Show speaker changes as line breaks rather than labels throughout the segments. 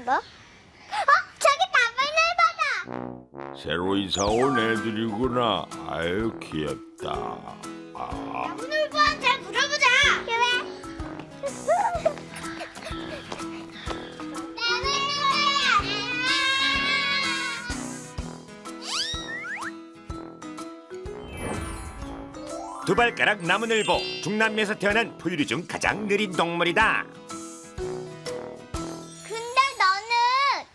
건가? 저기 나무늘보다!
새로 이사 온 애들이구나. 아유 귀엽다.
나무늘보한테 물어보자. 그래.
두 발가락 나무늘보, 중남미에서 태어난 포유류 중 가장 느린 동물이다.
근데 너는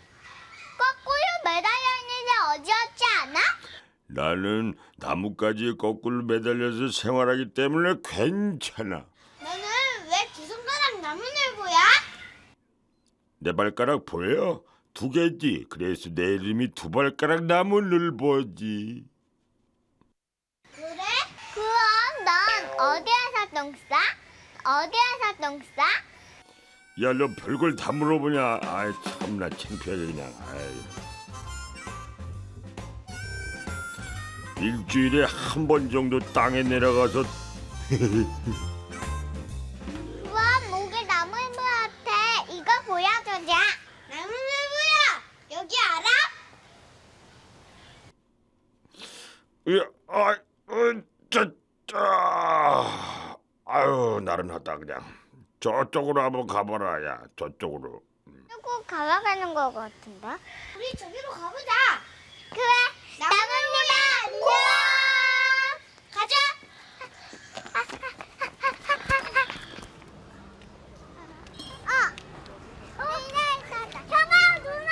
거꾸로 매달려 있는데 어지럽지 않아?
나는 나뭇가지에 거꾸로 매달려서 생활하기 때문에 괜찮아.
너는 왜 두 손가락 나무늘보야?
내 발가락 보여? 두 개지. 그래서 내 이름이 두 발가락 나무늘보지.
그래? 그럼 넌 어디에서 똥 싸? 어디에서 똥 싸?
야, 너 별걸 다 물어보냐? 아이 참나 창피하게 그냥. 아이. 일주일에 한 번 정도 땅에 내려가서
그럼 목에 나무늘보한테 이거 보여주자. 나무늘보야, 여기 알아?
아유 나른하다 그냥. 저쪽으로 한번 가봐라. 야 저쪽으로.
꼭 가봐가는 거 같은데? 우리 저기로 가보자. 그래. 나무늘보 안녕. 가자. 형아, 누나.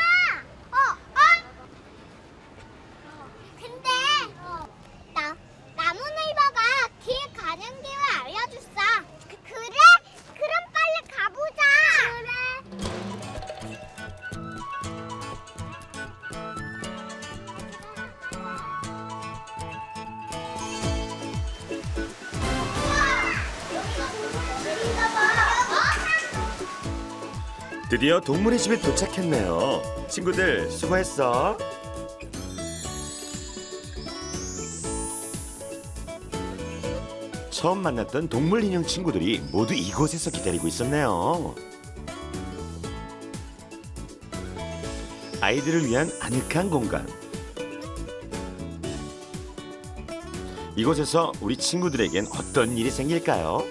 근데 나무늘보가 길 가는 길을 알려줬어. 그래? 그럼 빨리 가보자. 그래.
드디어 동물의 집에 도착했네요. 친구들 수고했어. 처음 만났던 동물 인형 친구들이 모두 이곳에서 기다리고 있었네요. 아이들을 위한 아늑한 공간. 이곳에서 우리 친구들에겐 어떤 일이 생길까요?